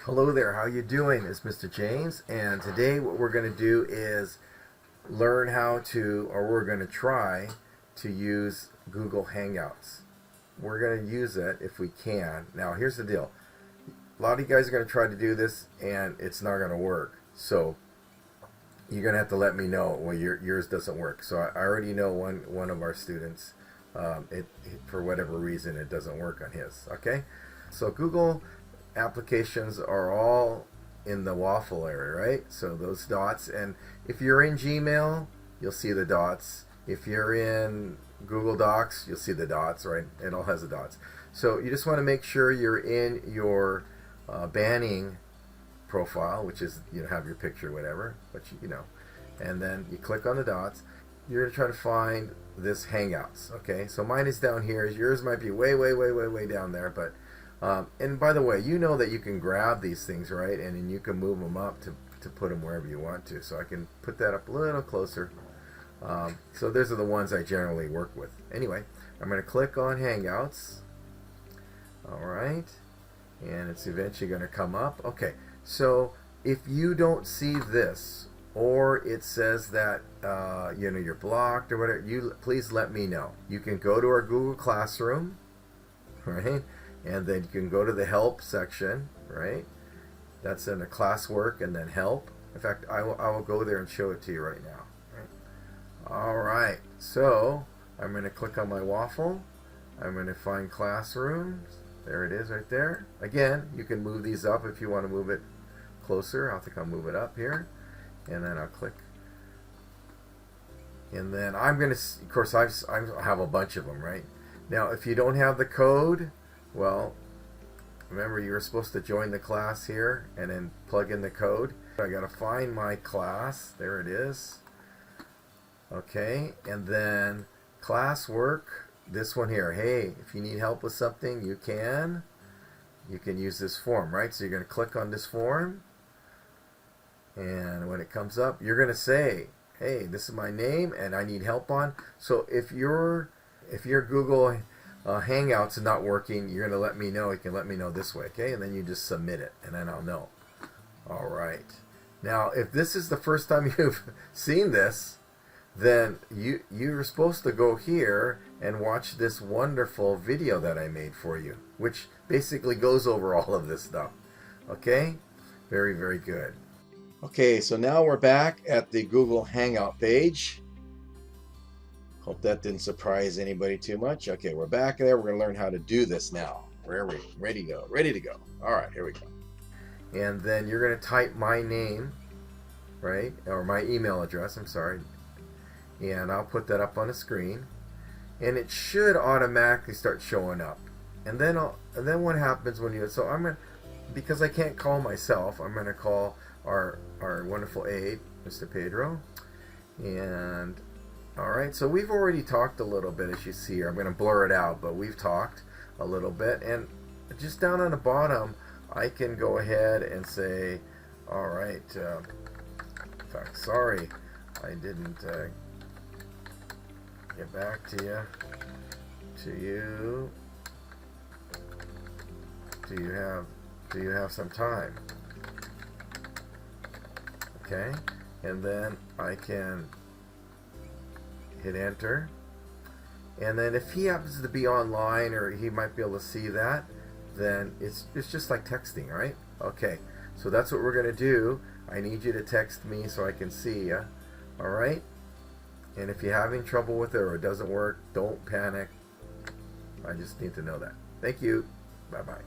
Hello there, how you doing? It's Mr. James, and today what we're going to do is learn how to, or we're going to try to use Google Hangouts. We're going to use it if we can. Now here's the deal. A lot of you guys are going to try to do this and it's not going to work. So you're going to have to let me know when yours doesn't work. So I already know one of our students, for whatever reason it doesn't work on his. Okay? So Google applications are all in the waffle area, right? So those dots, and if you're in Gmail, you'll see the dots. If you're in Google Docs, you'll see the dots, right? It all has the dots. So you just want to make sure you're in your banning profile, which is, you have your picture, whatever, but you know, and then you click on the dots. You're going to try to find this Hangouts, okay? So mine is down here. Yours might be way down there, but and by the way, you know that you can grab these things, right? And then you can move them up to put them wherever you want to. So I can put that up a little closer. So those are the ones I generally work with. Anyway, I'm going to click on Hangouts. Alright. And it's eventually going to come up. Okay, so if you don't see this, or it says that you're blocked or whatever, please let me know. You can go to our Google Classroom, right? And then you can go to the help section, right? That's in the classwork and then help. In fact, I will go there and show it to you right now. Right? All right, so I'm going to click on my waffle. I'm going to find classrooms. There it is right there. Again, you can move these up if you want to move it closer. I think I'll move it up here. And then I'll click. And then I'm going to, of course, I have a bunch of them, right? Now, if you don't have the code, well, remember you were supposed to join the class here and then plug in the code. I gotta find my class. There it is. Okay, and then classwork, this one here. Hey, if you need help with something, you can use this form, right? So you're gonna click on this form, and when it comes up, you're gonna say, hey, this is my name and I need help on. So if your Google Hangouts is not working, you're going to let me know. You can let me know this way, okay? And then you just submit it, and then I'll know. All right. Now, if this is the first time you've seen this, then you're supposed to go here and watch this wonderful video that I made for you, which basically goes over all of this stuff. Okay? Very good. Okay, so now we're back at the Google Hangout page. Hope that didn't surprise anybody too much. Okay, we're back there. We're going to learn how to do this now. Where are we? Ready to go. Ready to go. All right, here we go. And then you're going to type my name, right? Or my email address, I'm sorry. And I'll put that up on the screen. And it should automatically start showing up. And then what happens when you, so I'm going to, because I can't call myself, I'm going to call our wonderful aide, Mr. Pedro. And alright, so we've already talked a little bit, as you see here. I'm going to blur it out, but we've talked a little bit. And just down on the bottom, I can go ahead and say, alright, in fact, sorry, I didn't get back to you. Do you have some time? Okay, and then I can hit enter, and then if he happens to be online, or he might be able to see that, then it's just like texting, right? Okay, so that's what we're gonna do. I need you to text me so I can see you. All right, and if you're having trouble with it or it doesn't work, don't panic. I just need to know that. Thank you. Bye bye.